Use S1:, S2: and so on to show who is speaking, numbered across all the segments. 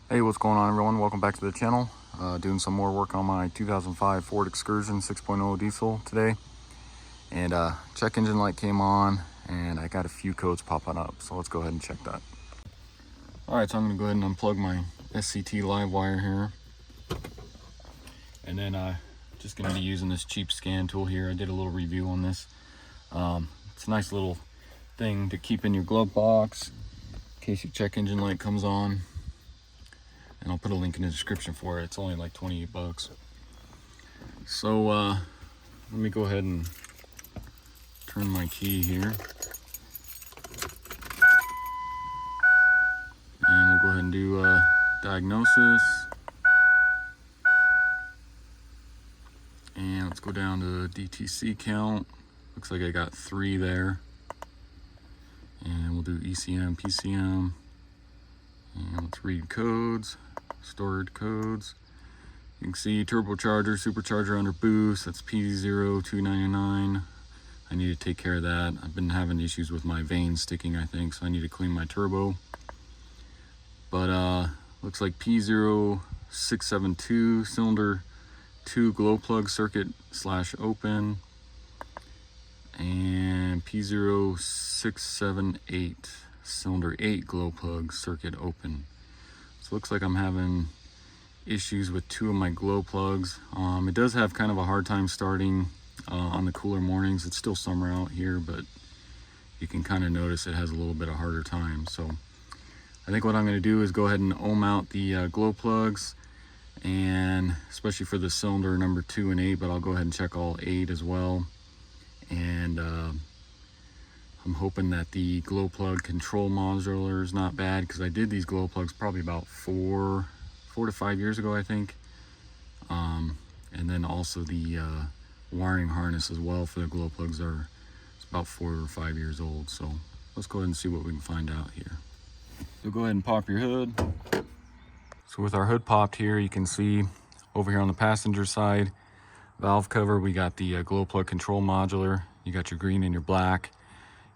S1: Hey, what's going on, everyone? Welcome back to the channel. Doing some more work on my 2005 Ford Excursion 6.0 diesel today. And check engine light came on and I got a few codes popping up. So let's go ahead and check that. All right, so I'm gonna go ahead and unplug my SCT live wire here. And then just gonna be using this cheap scan tool here. I did a little review on this. It's a nice little thing to keep in your glove box in case your check engine light comes on. And I'll put a link in the description for it. It's only like 28 bucks. So let me go ahead and turn my key here. And we'll go ahead and do diagnosis. And let's go down to DTC count. Looks like I got 3 there. And we'll do ECM, PCM. And let's read codes. Stored codes. You can see turbocharger, supercharger under boost. That's P0299. I need to take care of that. I've been having issues with my veins sticking, I think, so I need to clean my turbo. But looks like P0672 cylinder 2 glow plug circuit / open, and P0678 cylinder 8 glow plug circuit open. So it looks like I'm having issues with 2 of my glow plugs. It does have kind of a hard time starting on the cooler mornings. It's still summer out here, but you can kind of notice it has a little bit of harder time. So I think what I'm going to do is go ahead and ohm out the glow plugs, and especially for the cylinder number 2 and 8, but I'll go ahead and check all 8 as well. And I'm hoping that the glow plug control modulator is not bad, because I did these glow plugs probably about 4 to 5 years ago, I think. And then also the wiring harness as well for the glow plugs it's about 4 or 5 years old. So let's go ahead and see what we can find out here. So go ahead and pop your hood. So with our hood popped here, you can see over here on the passenger side valve cover, we got the glow plug control modulator. You got your green and your black.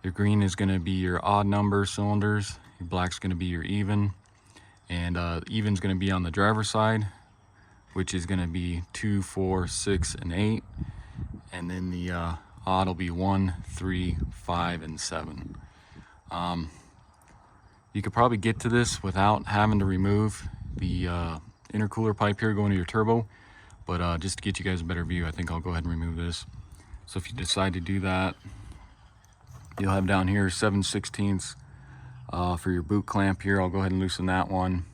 S1: Your green is going to be your odd number cylinders. Your black's going to be your even. And even's going to be on the driver's side, which is going to be 2, 4, 6, and 8. And then the odd will be 1, 3, 5, and 7. You could probably get to this without having to remove the intercooler pipe here going to your turbo. But just to get you guys a better view, I think I'll go ahead and remove this. So if you decide to do that, you'll have down here 7/16 for your boot clamp here. I'll go ahead and loosen that one.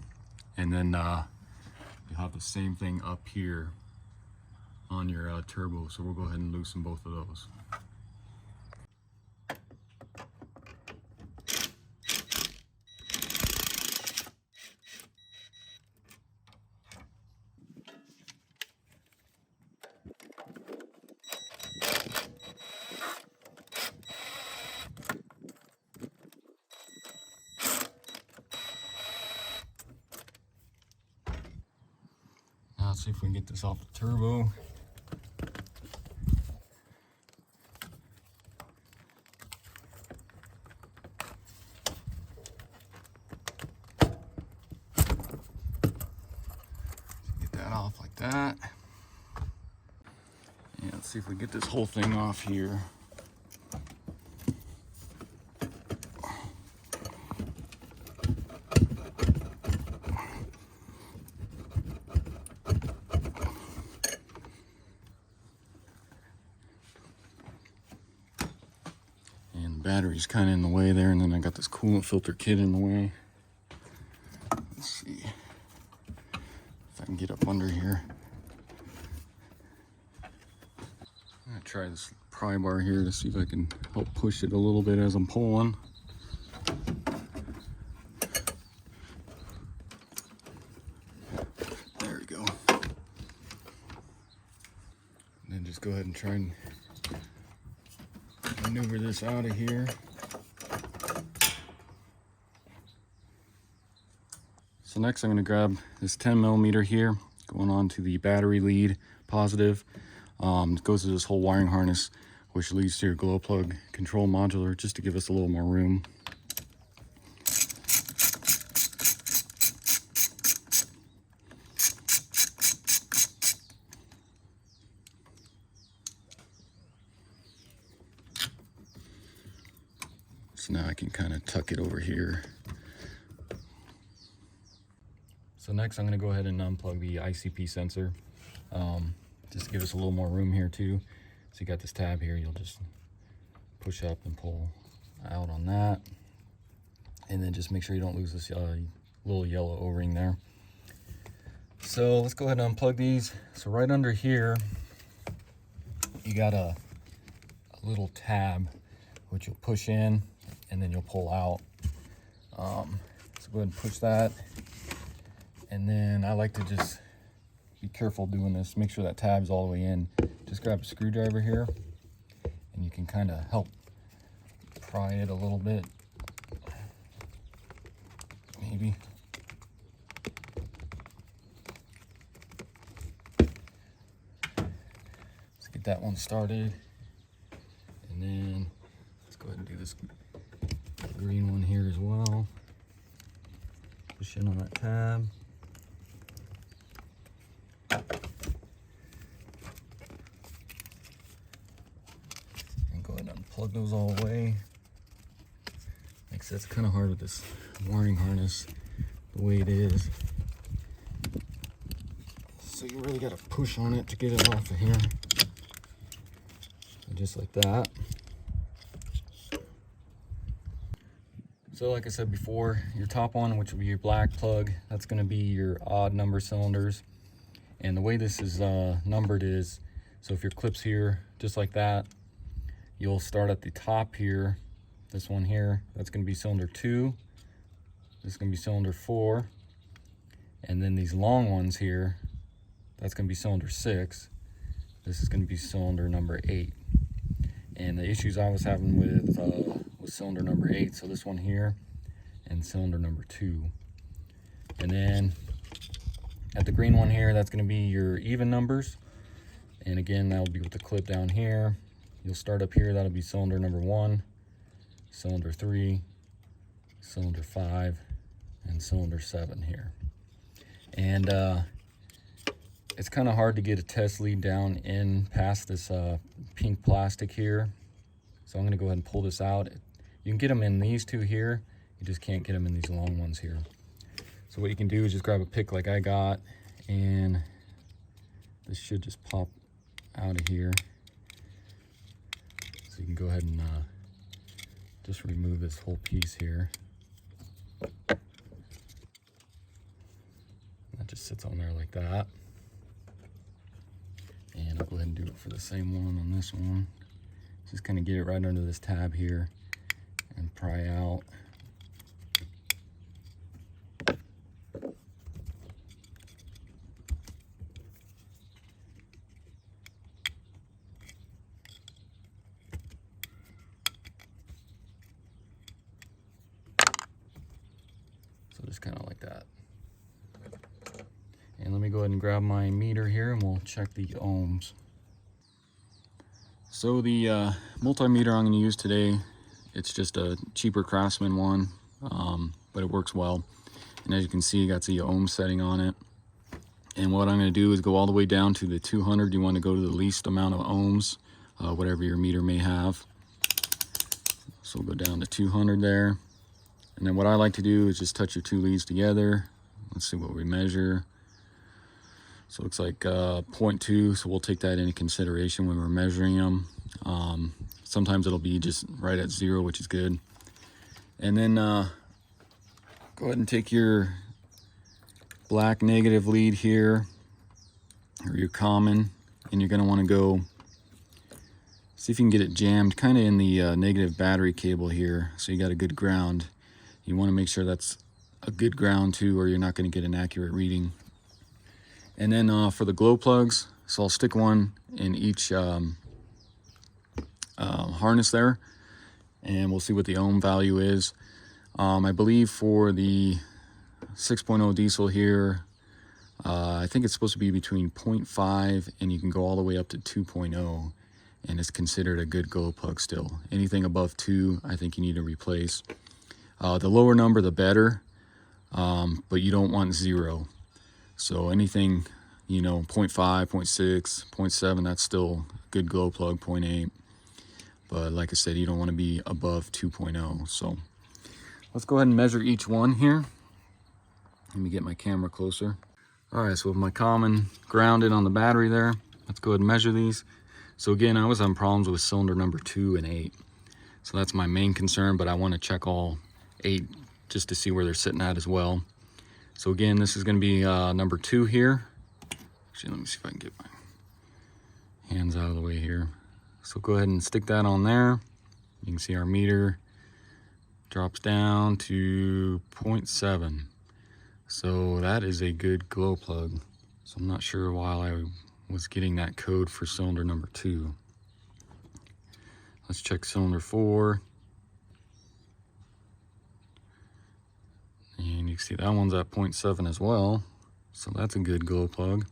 S1: And then you'll have the same thing up here on your turbo. So we'll go ahead and loosen both of those. Let's see if we can get this off the turbo. Get that off like that. And let's see if we get this whole thing off here. Battery's kind of in the way there, and then I got this coolant filter kit in the way. Let's see if I can get up under here. I'm gonna try this pry bar here to see if I can help push it a little bit as I'm pulling. There we go. And then just go ahead and try and maneuver this out of here. So next I'm going to grab this 10mm here, going on to the battery lead positive. It goes to this whole wiring harness, which leads to your glow plug control modulator, just to give us a little more room. So now I can kind of tuck it over here. So next I'm going to go ahead and unplug the ICP sensor. Just to give us a little more room here too. So you got this tab here, you'll just push up and pull out on that. And then just make sure you don't lose this little yellow O-ring there. So let's go ahead and unplug these. So right under here, you got a little tab, which you'll push in and then you'll pull out. So go ahead and push that. And then I like to just be careful doing this. Make sure that tab's all the way in. Just grab a screwdriver here and you can kind of help pry it a little bit. Maybe. Let's get that one started. And then let's go ahead and do this green one here as well. Push in on that tab. And go ahead and unplug those all the way. Like I said, it's kind of hard with this wiring harness the way it is. So you really got to push on it to get it off of here. So just like that. So like I said before, your top one, which will be your black plug, that's going to be your odd number cylinders. And the way this is numbered is, so if your clip's here, just like that, you'll start at the top here. This one here, that's going to be cylinder 2. This is going to be cylinder 4. And then these long ones here, that's going to be cylinder 6. This is going to be cylinder number 8. And the issues I was having with cylinder number 8, so this one here, and cylinder number 2. And then at the green one here, that's going to be your even numbers. And again, that'll be with the clip down here. You'll start up here, that'll be cylinder number 1, cylinder 3, cylinder 5, and cylinder 7 here. And it's kind of hard to get a test lead down in past this pink plastic here. So I'm going to go ahead and pull this out. You can get them in these two here. You just can't get them in these long ones here. So what you can do is just grab a pick like I got, and this should just pop out of here. So you can go ahead and just remove this whole piece here. That just sits on there like that. And I'll go ahead and do it for the same one on this one. Just kind of get it right under this tab here and pry out. So just kind of like that. And let me go ahead and grab my meter here and we'll check the ohms. So the multimeter I'm going to use today, it's just a cheaper Craftsman one, but it works well. And as you can see, you got the ohm setting on it. And what I'm going to do is go all the way down to the 200. You want to go to the least amount of ohms, whatever your meter may have. So we'll go down to 200 there. And then what I like to do is just touch your two leads together. Let's see what we measure. So it looks like 0.2, so we'll take that into consideration when we're measuring them. Sometimes it'll be just right at 0, which is good. And then go ahead and take your black negative lead here, or your common, and you're going to want to go, see if you can get it jammed kind of in the negative battery cable here, so you got a good ground. You want to make sure that's a good ground too, or you're not going to get an accurate reading. And then for the glow plugs, so I'll stick one in each harness there, and we'll see what the ohm value is. I believe for the 6.0 diesel here, I think it's supposed to be between 0.5 and you can go all the way up to 2.0, and it's considered a good glow plug still. Anything above 2, I think you need to replace. The lower number, the better, but you don't want 0. So anything, you know, 0.5, 0.6, 0.7, that's still a good glow plug, 0.8. but like I said, you don't want to be above 2.0. So let's go ahead and measure each one here. Let me get my camera closer. All right, so with my common grounded on the battery there, let's go ahead and measure these. So again, I was having problems with cylinder number 2 and 8. So that's my main concern, but I want to check all 8 just to see where they're sitting at as well. So again, this is going to be number 2 here. Actually, let me see if I can get my hands out of the way here. So go ahead and stick that on there. You can see our meter drops down to 0.7. So that is a good glow plug. So I'm not sure why I was getting that code for cylinder number 2. Let's check cylinder 4. And you can see that one's at 0.7 as well. So that's a good glow plug.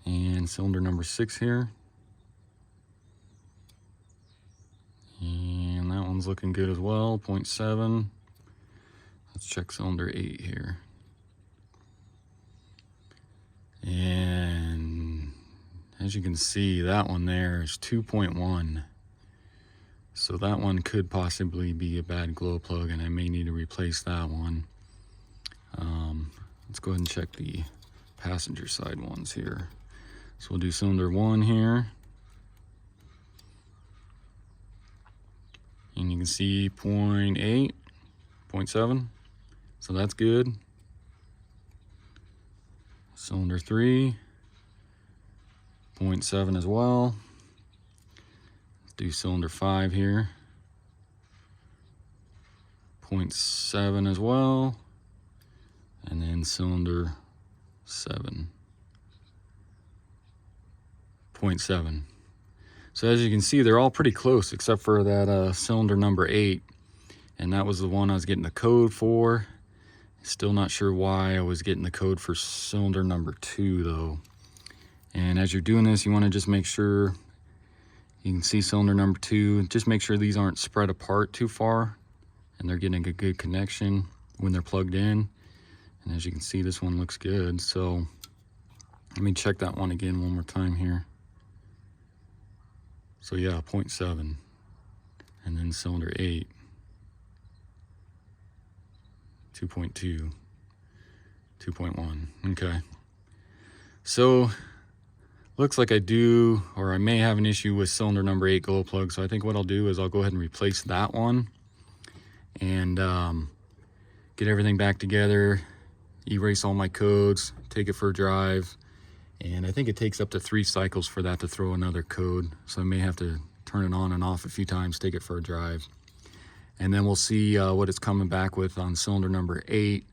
S1: And cylinder number 6 here. And that one's looking good as well, 0.7. Let's check cylinder 8 here. And as you can see, that one there is 2.1. So that one could possibly be a bad glow plug, and I may need to replace that one. Let's go ahead and check the passenger side ones here. So we'll do cylinder 1 here. And you can see 0.8, 0.7. So that's good. Cylinder 3, 0.7 as well. Let's do cylinder 5 here. 0.7 as well. And then cylinder 7. 0.7. So as you can see, they're all pretty close except for that cylinder number 8. And that was the one I was getting the code for. Still not sure why I was getting the code for cylinder number 2 though. And as you're doing this, you want to just make sure, you can see cylinder number 2, just make sure these aren't spread apart too far and they're getting a good connection when they're plugged in. And as you can see, this one looks good. So let me check that one again one more time here. So yeah, 0.7. And then cylinder 8. 2.2, 2.1. Okay. So looks like I do, or I may have an issue with cylinder number 8 glow plug. So I think what I'll do is I'll go ahead and replace that one and get everything back together, erase all my codes, take it for a drive. And I think it takes up to 3 cycles for that to throw another code. So I may have to turn it on and off a few times, take it for a drive. And then we'll see what it's coming back with on cylinder number 8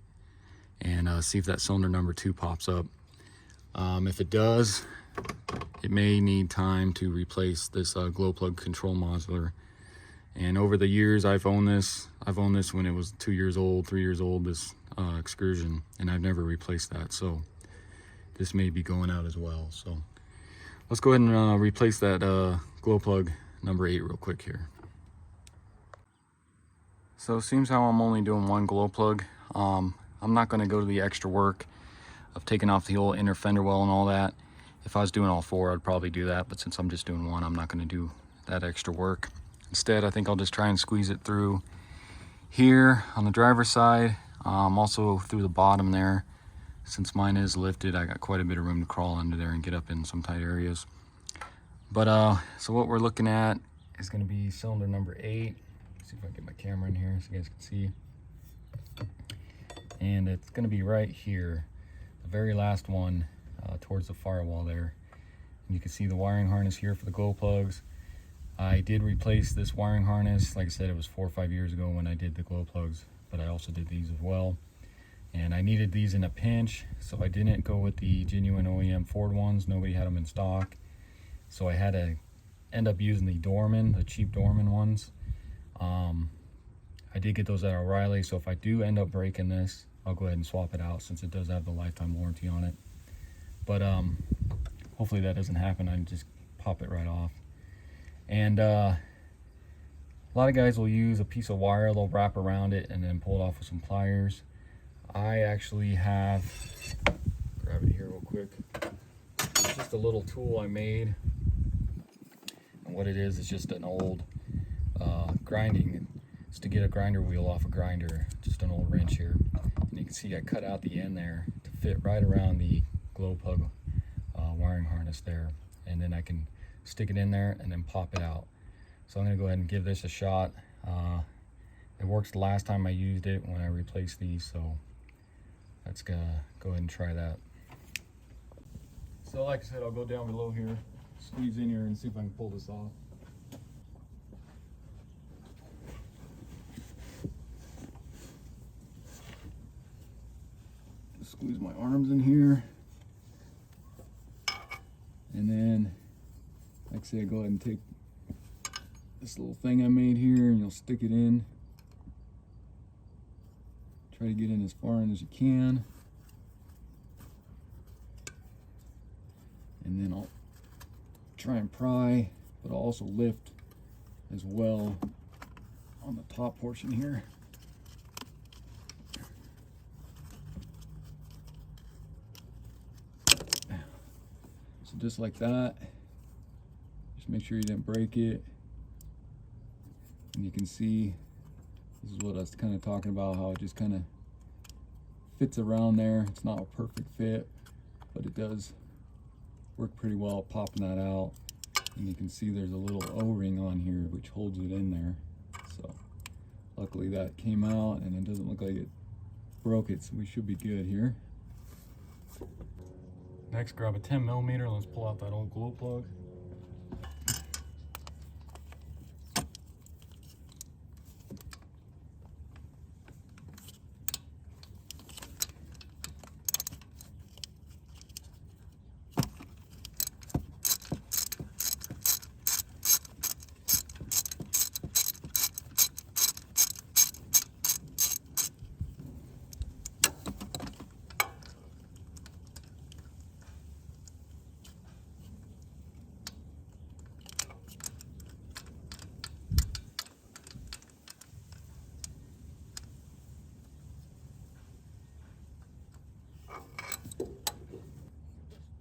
S1: and see if that cylinder number 2 pops up. If it does, it may need time to replace this glow plug control modulator. And over the years, I've owned this when it was 2 years old, 3 years old, this Excursion, and I've never replaced that. So this may be going out as well. So let's go ahead and replace that glow plug number 8 real quick here. So it seems how I'm only doing one glow plug. I'm not going to go to the extra work of taking off the whole inner fender well and all that. If I was doing all 4, I'd probably do that, but since I'm just doing one, I'm not going to do that extra work. Instead, I think I'll just try and squeeze it through here on the driver's side, also through the bottom there. Since mine is lifted, I got quite a bit of room to crawl under there and get up in some tight areas. But so what we're looking at is going to be cylinder number 8. See if I can get my camera in here so you guys can see. And it's going to be right here, the very last one, towards the firewall there. And you can see the wiring harness here for the glow plugs. I did replace this wiring harness. Like I said, it was 4 or 5 years ago when I did the glow plugs, but I also did these as well. And I needed these in a pinch, so I didn't go with the genuine OEM Ford ones. Nobody had them in stock. So I had to end up using the Dorman, the cheap Dorman ones. I did get those at O'Reilly, so if I do end up breaking this, I'll go ahead and swap it out since it does have the lifetime warranty on it. But hopefully that doesn't happen. I can just pop it right off. And a lot of guys will use a piece of wire, they'll wrap around it and then pull it off with some pliers. I actually have, grab it here real quick, it's just a little tool I made. And what it is just an old grinding. It's to get a grinder wheel off a grinder, just an old wrench here. And you can see I cut out the end there to fit right around the glow plug wiring harness there. And then I can stick it in there and then pop it out. So I'm going to go ahead and give this a shot. It works the last time I used it when I replaced these, so let's go ahead and try that. So like I said, I'll go down below here, squeeze in here and see if I can pull this off. Just squeeze my arms in here. And then, like I said, go ahead and take this little thing I made here and you'll stick it in. Try to get in as far in as you can. And then I'll try and pry, but I'll also lift as well on the top portion here. So just like that. Just make sure you didn't break it. And you can see, this is what I was kind of talking about, how it just kind of fits around there. It's not a perfect fit, but it does work pretty well popping that out. And you can see there's a little O-ring on here which holds it in there. So luckily that came out and it doesn't look like it broke it, so we should be good here. Next, grab a 10mm. Let's pull out that old glow plug.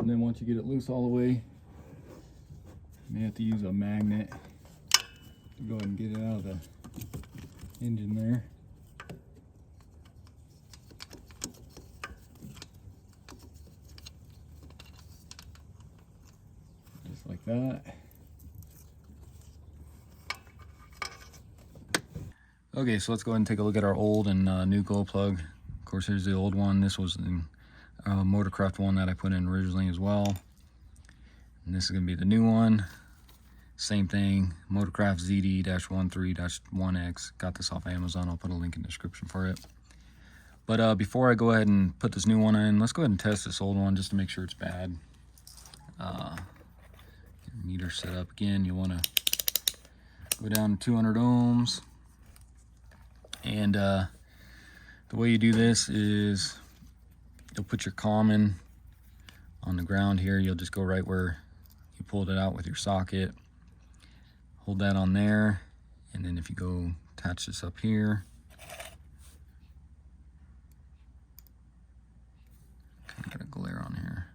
S1: And then once you get it loose all the way, you may have to use a magnet to go ahead and get it out of the engine there. Just like that. Okay, so let's go ahead and take a look at our old and new glow plug. Of course, here's the old one. This was the Motorcraft one that I put in originally as well. And this is going to be the new one. Same thing, Motorcraft ZD-13-1X. Got this off Amazon. I'll put a link in the description for it. But before I go ahead and put this new one in, let's go ahead and test this old one just to make sure it's bad. Meter set up again. You want to go down to 200 ohms. And the way you do this is you'll put your common on the ground here. You'll just go right where you pulled it out with your socket. Hold that on there, and then if you go attach this up here, kind of got a glare on here.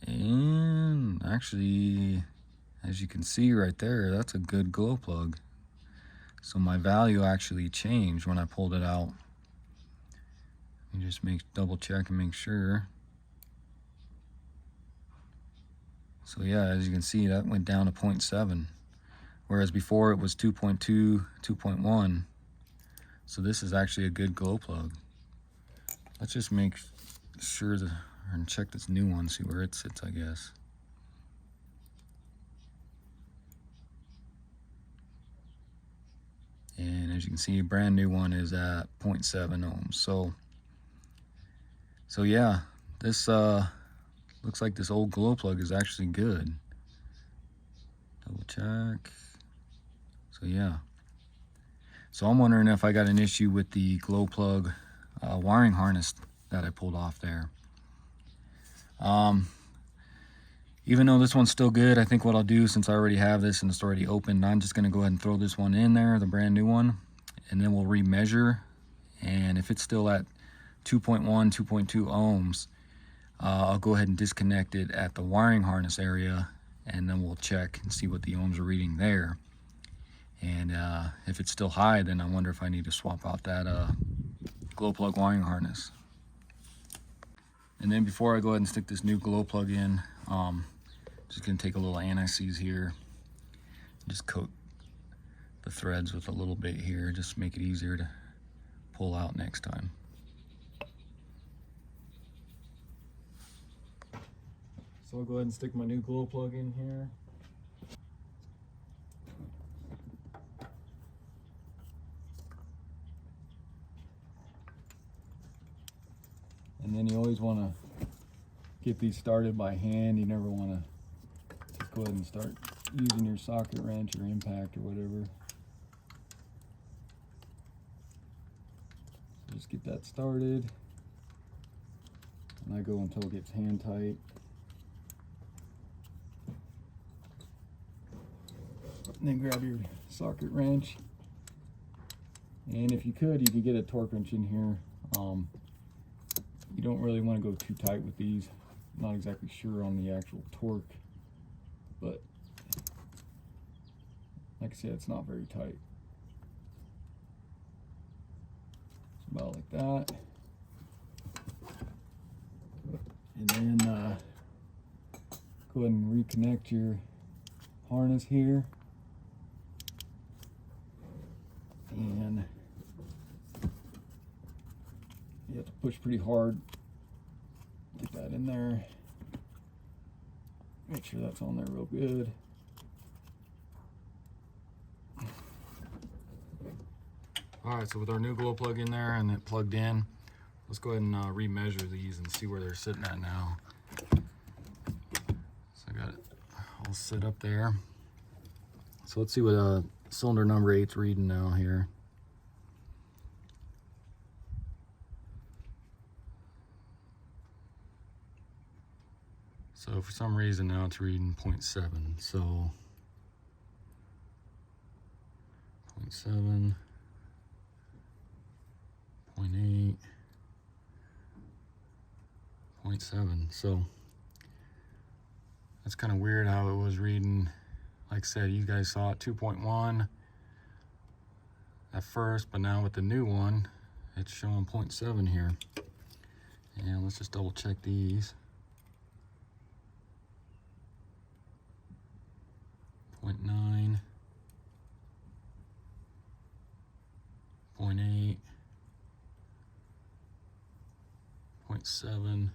S1: And actually, as you can see right there, that's a good glow plug. So my value actually changed when I pulled it out. You just double check and make sure. So yeah, as you can see, that went down to 0.7, whereas before it was 2.2, 2.1. So this is actually a good glow plug. Let's just make sure and check this new one, see where it sits, I guess. And as you can see, a brand new one is at 0.7 ohms. So yeah, this looks like this old glow plug is actually good. Double check. So yeah. So I'm wondering if I got an issue with the glow plug wiring harness that I pulled off there. Even though this one's still good, I think what I'll do, since I already have this and it's already opened, I'm just going to go ahead and throw this one in there, the brand new one, and then we'll remeasure. And if it's still at 2.1, 2.2 ohms, I'll go ahead and disconnect it at the wiring harness area, and then we'll check and see what the ohms are reading there. And if it's still high, then I wonder if I need to swap out that glow plug wiring harness. And then before I go ahead and stick this new glow plug in, just gonna take a little anti-seize here, just coat the threads with a little bit here, just make it easier to pull out next time. So I'll go ahead and stick my new glow plug in here. And then you always want to get these started by hand. You never want to just go ahead and start using your socket wrench or impact or whatever. So just get that started. And I go until it gets hand tight. And then grab your socket wrench. And if you could get a torque wrench in here. You don't really want to go too tight with these. I'm not exactly sure on the actual torque, but like I said, it's not very tight. It's about like that. And then go ahead and reconnect your harness here. And you have to push pretty hard. Get that in there. Make sure that's on there real good. Alright, so with our new glow plug in there and it plugged in, let's go ahead and remeasure these and see where they're sitting at now. So I got it all set up there. So let's see what cylinder number 8's reading now here. So for some reason now it's reading 0.7. So 0.7, 0.8, 0.7. So that's kind of weird how it was reading. Like I said, you guys saw it 2.1 at first, but now with the new one, it's showing 0.7 here. And let's just double check these. 0.9, 0.8, 0.7,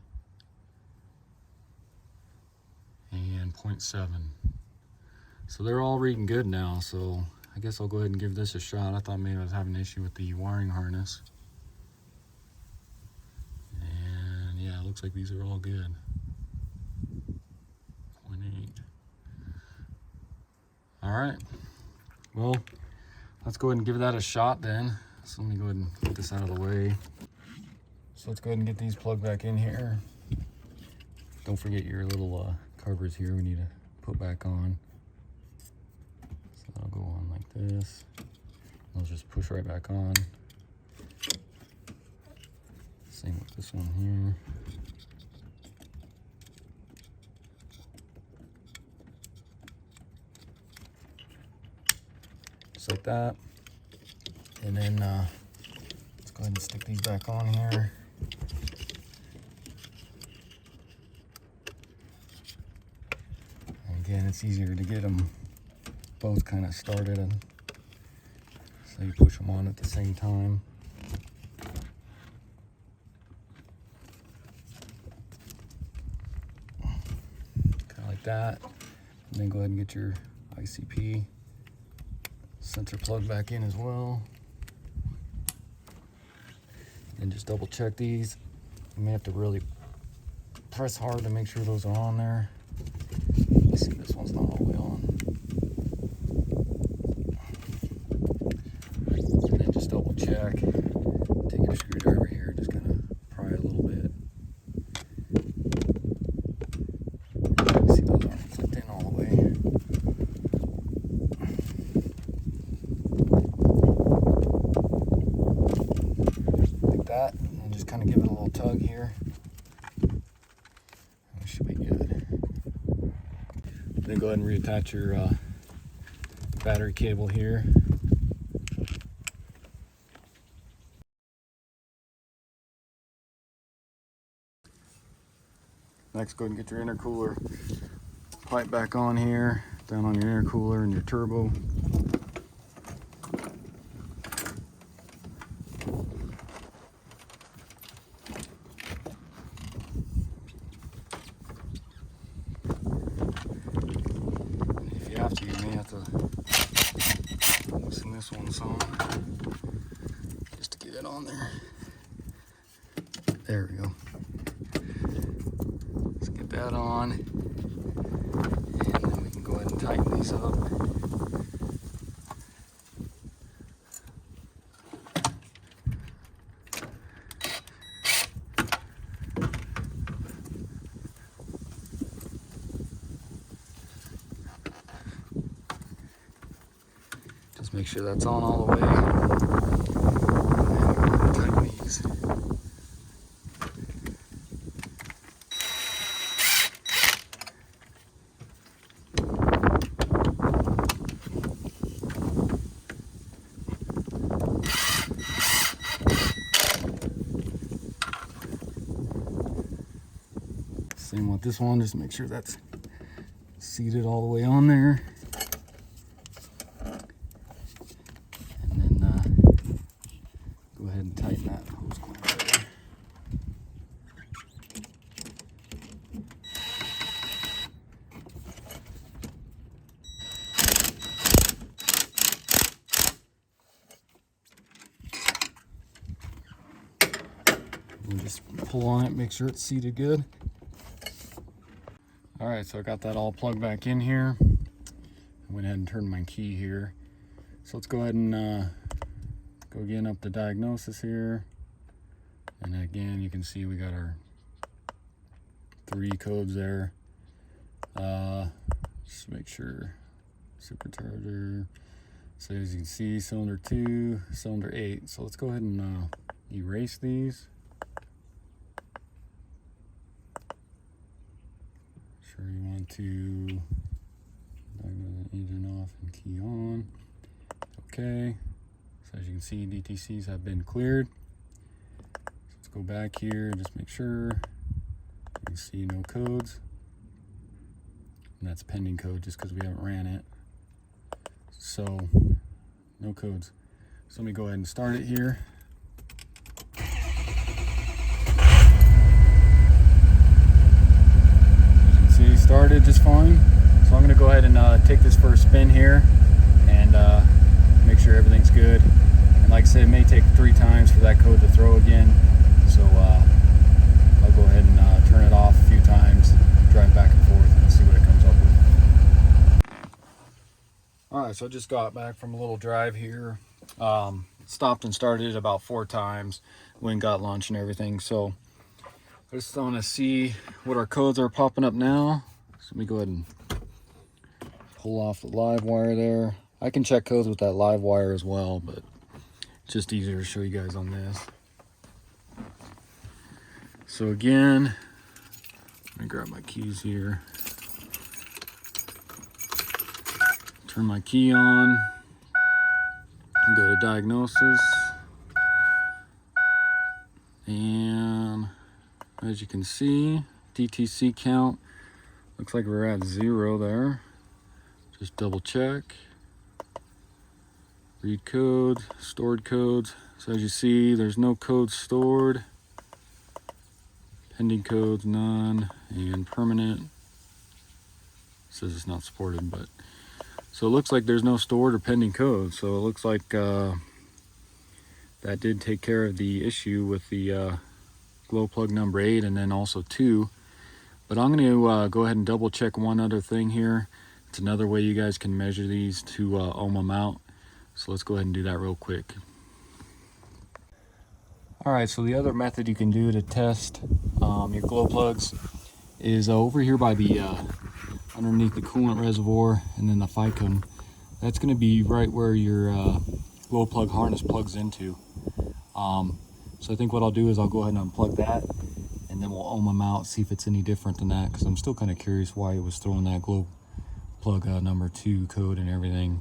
S1: and 0.7. So they're all reading good now, so I guess I'll go ahead and give this a shot. I thought maybe I was having an issue with the wiring harness. And yeah, it looks like these are all good. 0.8. All right, well, let's go ahead and give that a shot then. So let me go ahead and get this out of the way. So let's go ahead and get these plugged back in here. Don't forget your little covers here we need to put back on. So that'll go on like this. I'll just push right back on. Same with this one here. Just like that. And then let's go ahead and stick these back on here. And again, it's easier to get them both kind of started, and so you push them on at the same time. Kind of like that. And then go ahead and get your ICP sensor plug back in as well. And just double check these. You may have to really press hard to make sure those are on there. Let's see, this one's not all the way on. And then just double check. Take your screwdriver here, just kind of pry a little bit. See, those aren't clipped in all the way. Like that, and just kind of give it a little tug here. Then go ahead and reattach your battery cable here. Next, go ahead and get your intercooler pipe back on here, down on your intercooler and your turbo. If you have to, you may have to loosen this one some just to get it on there. There we go. Let's get that on, and then we can go ahead and tighten these up. Just make sure that's on all the way. And tighten these. Same with this one, just make sure that's seated all the way on there. And then go ahead and tighten that hose clamp there. And just pull on it, make sure it's seated good. All right, so I got that all plugged back in here. I went ahead and turned my key here. So let's go ahead and go again up to diagnosis here. And again, you can see we got our 3 codes there. Just make sure, supercharger. So as you can see, cylinder 2, cylinder 8. So let's go ahead and erase these. Sure you want to diagnose the engine off and key on. Okay, so as you can see, DTCs have been cleared. So let's go back here and just make sure you can see no codes. And that's pending code just because we haven't ran it. So no codes. So let me go ahead and start it here. Started just fine. So I'm going to go ahead and take this for a spin here and make sure everything's good. And like I said, it may take 3 times for that code to throw again. So I'll go ahead and turn it off a few times, drive back and forth and see what it comes up with. Alright, so I just got back from a little drive here. Stopped and started it about 4 times. Went and got lunch and everything. So I just want to see what our codes are popping up now. So let me go ahead and pull off the live wire there. I can check codes with that live wire as well, but it's just easier to show you guys on this. So again, let me grab my keys here. Turn my key on. Go to diagnosis. And as you can see, DTC count looks like we're at 0 there. Just double check. Read codes, stored codes. So as you see, there's no codes stored. Pending codes, none. And permanent. It says it's not supported, but so it looks like there's no stored or pending codes. So it looks like that did take care of the issue with the glow plug number 8 and then also 2. But I'm going to go ahead and double check one other thing here. It's another way you guys can measure these to ohm them out. So let's go ahead and do that real quick. Alright, so the other method you can do to test your glow plugs is over here by the underneath the coolant reservoir and then the ficum. That's going to be right where your glow plug harness plugs into. So I think what I'll do is I'll go ahead and unplug that, and then we'll ohm them out, see if it's any different than that, because I'm still kind of curious why it was throwing that glow plug number 2 code and everything.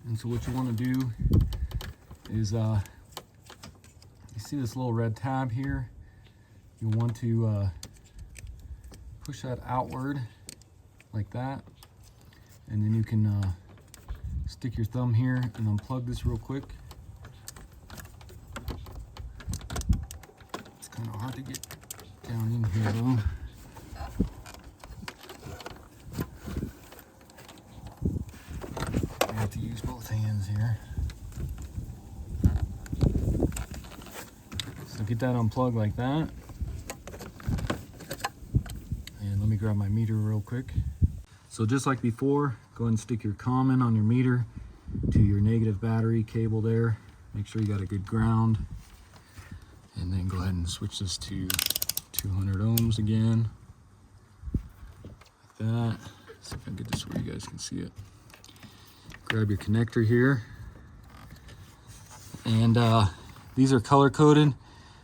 S1: And so what you want to do is, you see this little red tab here? You want to push that outward like that, and then you can stick your thumb here and unplug this real quick. It's kind of hard to get down in here though. I have to use both hands here. So get that unplugged like that. And let me grab my meter real quick. So just like before, go ahead and stick your common on your meter to your negative battery cable there. Make sure you got a good ground. And then go ahead and switch this to 200 ohms again. Like that. See if I can get this where you guys can see it. Grab your connector here. And these are color coded.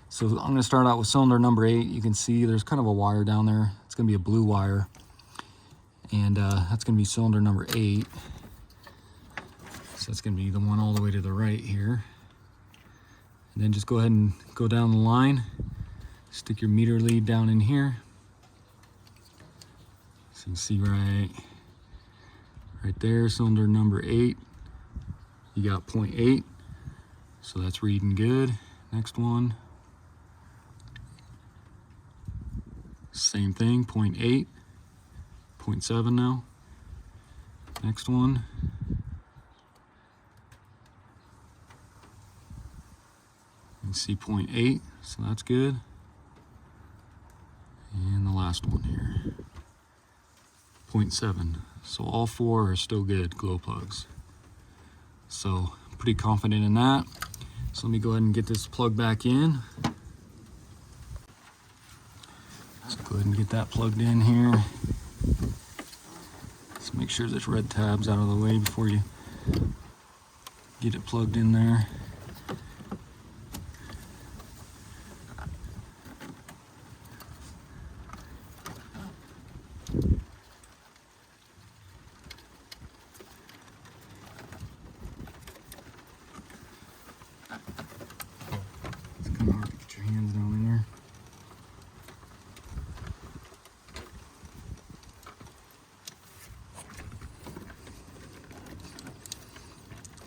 S1: So I'm going to start out with cylinder number 8. You can see there's kind of a wire down there. It's going to be a blue wire. And that's going to be cylinder number 8. So that's going to be the one all the way to the right here. And then just go ahead and go down the line. Stick your meter lead down in here. So you can see right there, cylinder number 8. You got 0.8. So that's reading good. Next one. Same thing, 0.8. 0.7 now. Next one. You can see 0.8, so that's good. And the last one here, 0.7. So all 4 are still good glow plugs. So pretty confident in that. So let me go ahead and get this plug back in. So go ahead and get that plugged in here. So make sure this red tab's out of the way before you get it plugged in there. It's kind of hard to get your hands down in there.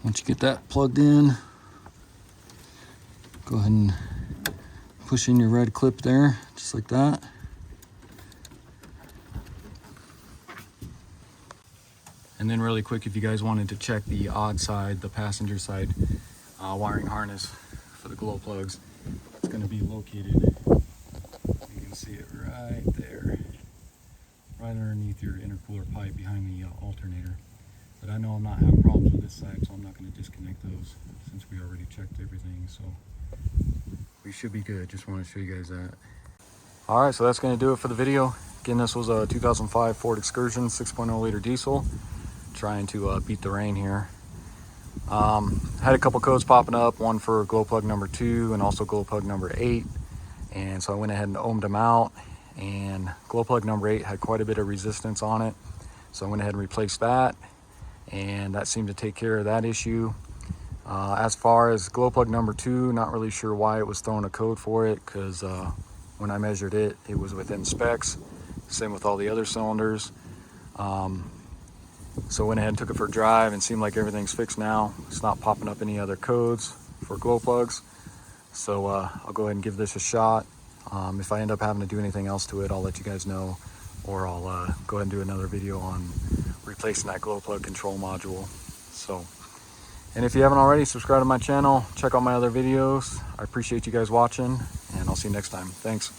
S1: Once you get that plugged in, go ahead and push in your red clip there, just like that. And then really quick, if you guys wanted to check the odd side, the passenger side wiring harness for the glow plugs, it's going to be located, you can see it right there, right underneath your intercooler pipe behind the alternator. But I know I'm not having problems with this side, so I'm not going to disconnect those since we already checked everything. So we should be good. Just want to show you guys that. All right, so that's going to do it for the video. Again, this was a 2005 Ford Excursion 6.0 liter diesel, trying to beat the rain here. Had a couple codes popping up, one for glow plug number 2 and also glow plug number 8. And so I went ahead and ohmed them out, and glow plug number 8 had quite a bit of resistance on it. So I went ahead and replaced that, and that seemed to take care of that issue. As far as glow plug number 2, not really sure why it was throwing a code for it, because when I measured it, it was within specs. Same with all the other cylinders. So went ahead and took it for a drive, and seemed like everything's fixed now. It's not popping up any other codes for glow plugs. So I'll go ahead and give this a shot. If I end up having to do anything else to it, I'll let you guys know, or I'll go ahead and do another video on replacing that glow plug control module. So, and if you haven't already, subscribe to my channel, check out my other videos. I appreciate you guys watching, and I'll see you next time. Thanks.